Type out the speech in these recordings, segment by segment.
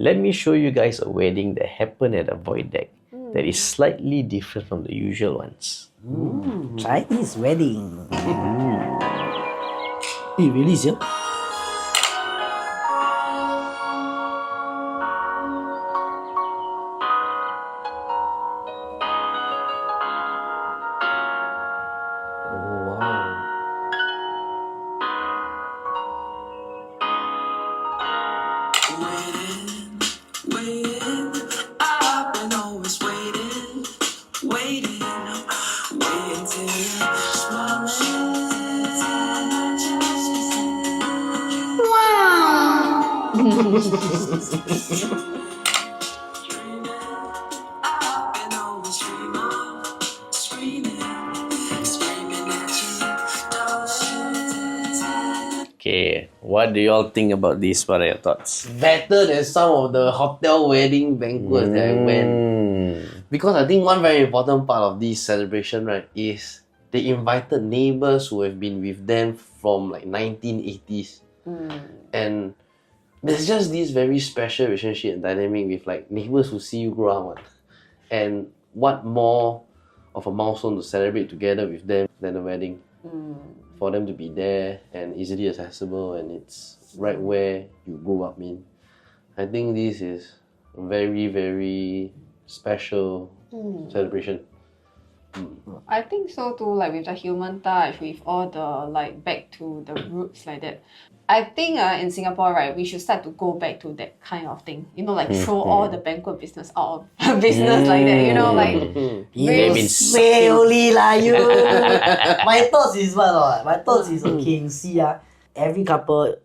Let me show you guys a wedding that happened at a void deck that is slightly different from the usual ones. Chinese wedding. Hey, really, yeah? Okay, what do you all think about this? What are your thoughts? Better than some of the hotel wedding banquets that I went. Because I think one very important part of this celebration, right, is they invited neighbors who have been with them from like 1980s. And there's just this very special relationship and dynamic with like neighbors who see you grow up. And what more of a milestone to celebrate together with them than a wedding? For them to be there and easily accessible, and it's right where you grew up in. I think this is a very, very special celebration. I think so too, like with the human touch, with all the like back to the roots like that. I think in Singapore, right, we should start to go back to that kind of thing. You know, like throw all the banquet business out of business like that. You know, like You say only lah, you. My thoughts is what? My thoughts is okay. You see, every couple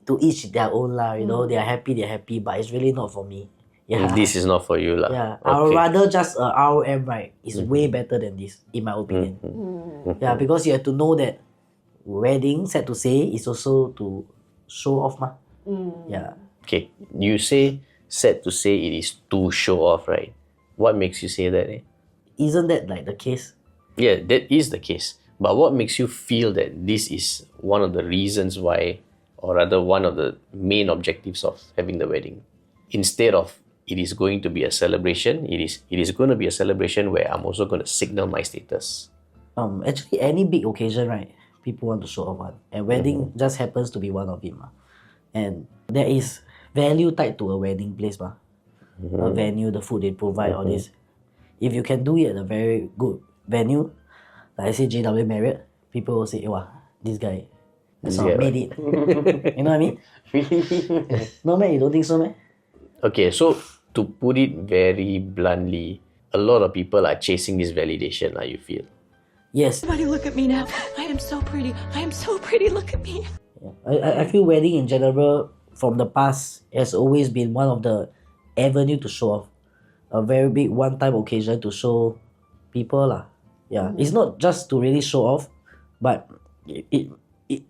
to each their own lah. You know, they are happy, but it's really not for me. Yeah. This is not for you lah. Yeah, I would rather just ROM, right, is way better than this, in my opinion. Yeah, because you have to know that wedding, sad to say, is also to show off, ma. Yeah. Okay, you say, sad to say, it is to show off, right? What makes you say that? Isn't that like the case? Yeah, that is the case. But what makes you feel that this is one of the reasons why, or rather one of the main objectives of having the wedding? Instead of it is going to be a celebration, it is going to be a celebration where I'm also going to signal my status. Actually, any big occasion, right, people want to show off one. And wedding just happens to be one of it, ma. And there is value tied to a wedding place, ma. A venue, the food they provide, all this. If you can do it at a very good venue, like I say JW Marriott, people will say, wow, this guy made it. You know what I mean? No, man, you don't think so, man? Okay, so to put it very bluntly, a lot of people are chasing this validation, you feel? Yes. Everybody look at me now. I am so pretty. I am so pretty. Look at me. I feel wedding in general from the past has always been one of the avenue to show off. A very big one-time occasion to show people lah. Yeah, it's not just to really show off, but it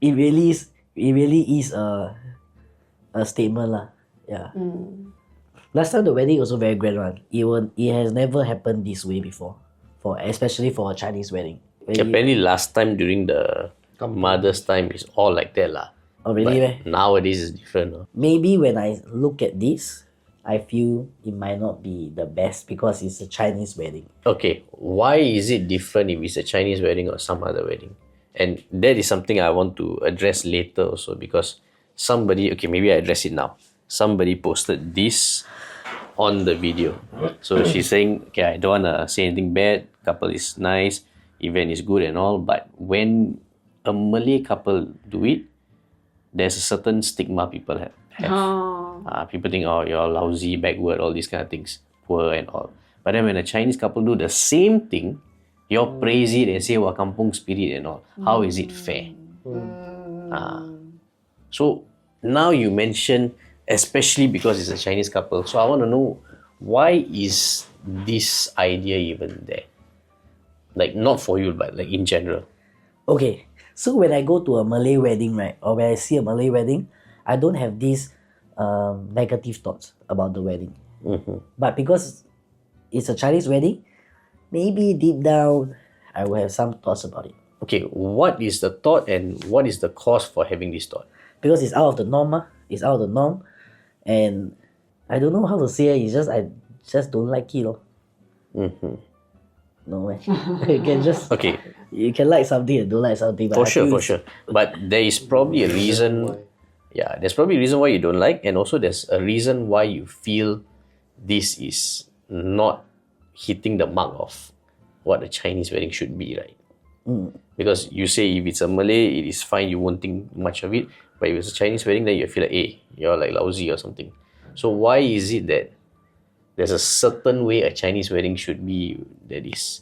really is a statement lah. Yeah. Last time the wedding also very grand one. It has never happened this way before, especially for a Chinese wedding. Apparently last time during the mother's time is all like that lah. Oh really? But nowadays is different. No? Maybe when I look at this, I feel it might not be the best because it's a Chinese wedding. Okay, why is it different if it's a Chinese wedding or some other wedding? And that is something I want to address later also, because somebody, okay, maybe I address it now. Somebody posted this on the video. So she's saying, okay, I don't want to say anything bad, couple is nice, event is good and all, but when a Malay couple do it, there's a certain stigma people have. People think, oh, you're lousy, backward, all these kind of things, poor and all. But then when a Chinese couple do the same thing, you all praise it and say, wow, kampung spirit and all. How is it fair? So now you mention, especially because it's a Chinese couple, so I want to know, why is this idea even there? Like, not for you, but like in general. Okay, so when I go to a Malay wedding, right, or when I see a Malay wedding, I don't have these negative thoughts about the wedding. But because it's a Chinese wedding, maybe deep down, I will have some thoughts about it. Okay, what is the thought and what is the cause for having this thought? Because it's out of the norm, it's out of the norm. And I don't know how to say it. It's just I just don't like it. Mm-hmm. No way. You can just Okay, you can like something and don't like something. But for I sure, feel for sure. But there is probably a reason. Yeah, there's probably a reason why you don't like, and also there's a reason why you feel this is not hitting the mark of what a Chinese wedding should be, right? Because you say if it's a Malay, it is fine, you won't think much of it. But if it's a Chinese wedding, then you feel like, hey, you're like lousy or something. So why is it that there's a certain way a Chinese wedding should be that is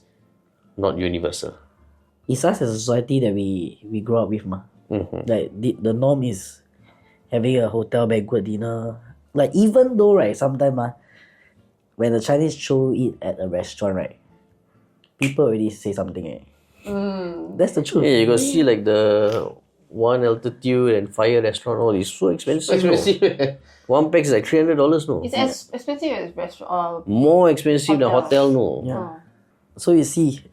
not universal? It's us as a society that we grow up with, ma. Like the norm is having a hotel banquet dinner. Like even though right, sometimes when the Chinese show it at a restaurant, right, people already say something. That's the truth. Yeah, you go see like the one altitude and fire restaurant, all is so expensive. no? Expensive. One pack is like $300, no? It's as expensive as restaurant. More expensive than hotel, no? Yeah. So you see,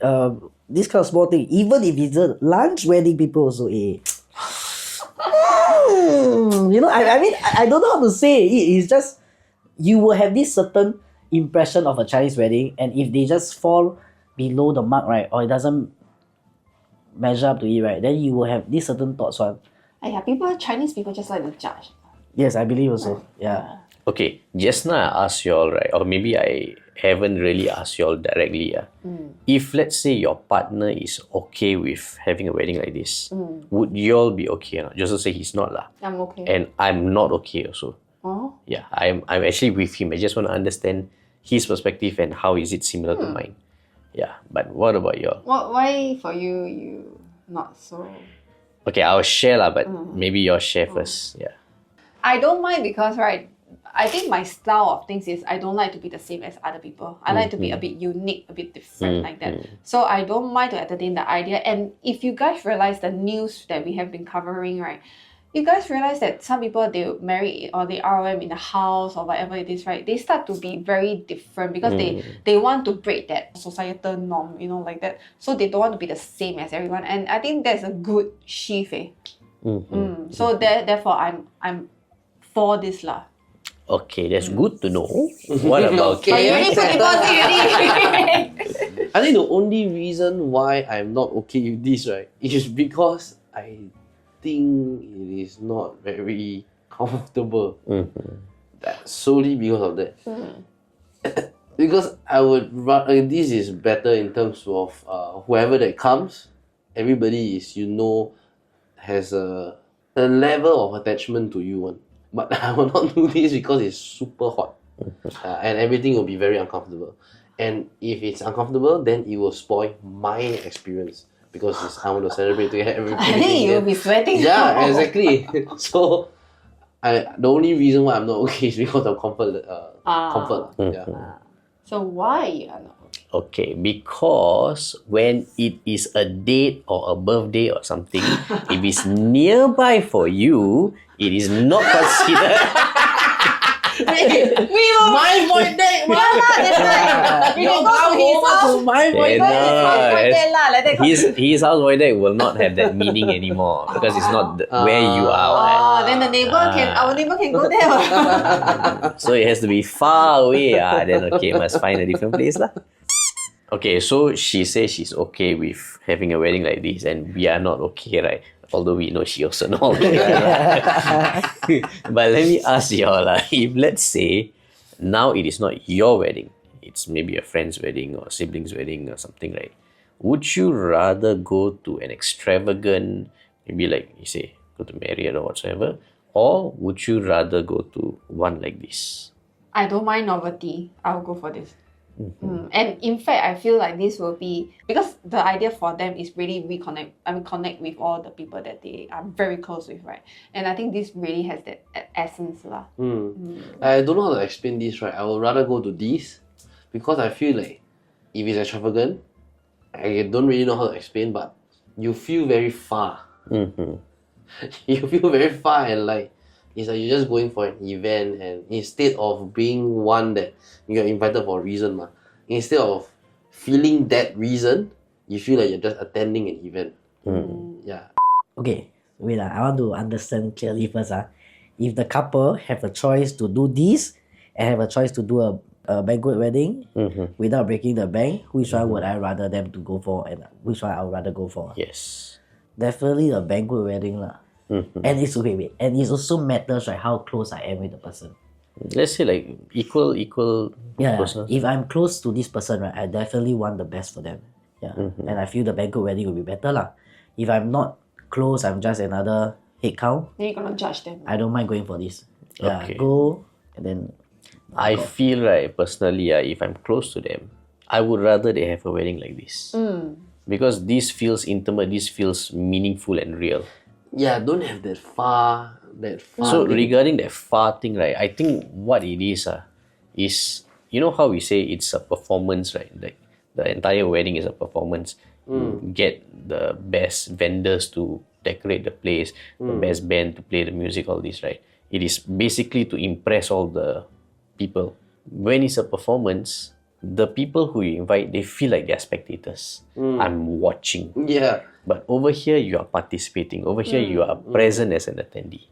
this kind of small thing, even if it's a lunch wedding, people also you know, I mean, I don't know how to say it. It's just you will have this certain impression of a Chinese wedding, and if they just fall below the mark, right, or it doesn't measure up to it, right, then you will have these certain thoughts. Chinese people just like to judge. Yes, I believe also. Yeah. Okay, just now I asked you all, right? Or maybe I haven't really asked you all directly. If let's say your partner is okay with having a wedding like this, would you all be okay or not? Just to say he's not lah. I'm okay. And I'm not okay also. Oh. Yeah, I'm actually with him. I just want to understand his perspective and how is it similar to mine. Yeah, but what about you all? Why for you not so? Okay, I'll share lah, but maybe you'll share first. Yeah. I don't mind because right, I think my style of things is I don't like to be the same as other people. I like to be a bit unique, a bit different like that. So I don't mind to entertain the idea. And if you guys realize the news that we have been covering, right, you guys realize that some people, they marry or they ROM in the house or whatever it is, right? They start to be very different because they want to break that societal norm, you know, like that. So they don't want to be the same as everyone. And I think that's a good shift. So therefore I'm for this lah. Okay, that's good to know. What about But you already put deposit already. I think the only reason why I'm not okay with this, right, is because I think it is not very comfortable. That's solely because of that. Because I would rather, this is better in terms of whoever that comes, everybody is, you know, has a level of attachment to you one. But I will not do this because it's super hot. And everything will be very uncomfortable. And if it's uncomfortable, then it will spoil my experience. Because I want to celebrate together everybody. I think you'll be sweating. Yeah, exactly. So, the only reason why I'm not okay is because of comfort. Comfort. Yeah. So why you are not okay? Okay, because when it is a date or a birthday or something, if it's nearby for you, it is not considered. We will My void deck, man! that's right. We can go to his house. My Eh, Go to his house right there lah, like that. his house void deck will not have that meaning anymore because it's not where you are. Oh, then the neighbor our neighbor can go there. So it has to be far away. Then okay, must find a different place lah. Okay, so she says she's okay with having a wedding like this, and we are not okay, right? Although we know she also not okay. But let me ask y'all, if let's say now it is not your wedding, it's maybe a friend's wedding or sibling's wedding or something, right? Would you rather go to an extravagant, maybe like you say, go to Marriott or whatsoever, or would you rather go to one like this? I don't mind novelty. I'll go for this. And in fact, I feel like this will be because the idea for them is really connect with all the people that they are very close with, right? And I think this really has that essence lah. I don't know how to explain this, right? I would rather go to this because I feel like if it's extravagant, I don't really know how to explain, but you feel very far. You feel very far and like it's like you're just going for an event, and instead of being one that you're invited for a reason, instead of feeling that reason, you feel like you're just attending an event. Yeah. Okay, wait I want to understand clearly first. If the couple have a choice to do this and have a choice to do a banquet wedding without breaking the bank, which one would I rather them to go for, and which one I would rather go for? Yes. Definitely the banquet wedding lah. And it's okay, and it also matters, right, how close I am with the person. Let's say like equal Yeah, closeness. if I'm close to this person, right, I definitely want the best for them. Yeah, and I feel the banquet wedding will be better lah. If I'm not close, I'm just another head count. Then you're gonna judge them. I don't mind going for this. Yeah, Okay. go and then. I feel right personally, if I'm close to them, I would rather they have a wedding like this. Because this feels intimate, this feels meaningful and real. Yeah, don't have that far So thing. regarding that far thing, right, I think what it is you know how we say it's a performance, right? Like the entire wedding is a performance. Get the best vendors to decorate the place, the best band to play the music, all this, right? It is basically to impress all the people. When it's a performance, the people who you invite, they feel like they're spectators. I'm watching. Yeah. But over here, you are participating. Over here, you are present as an attendee.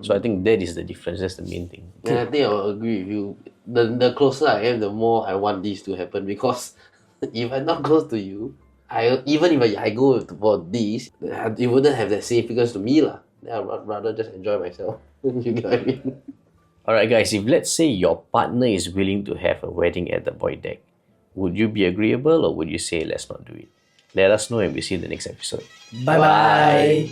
So I think that is the difference. That's the main thing. And I think I will agree with you. The closer I am, the more I want this to happen, because if I'm not close to you, even if I go for this, it wouldn't have that significance to me lah. Then I'd rather just enjoy myself. You get what I mean? Alright, guys, if let's say your partner is willing to have a wedding at the void deck, would you be agreeable or would you say let's not do it? Let us know and we'll see you in the next episode. Bye bye.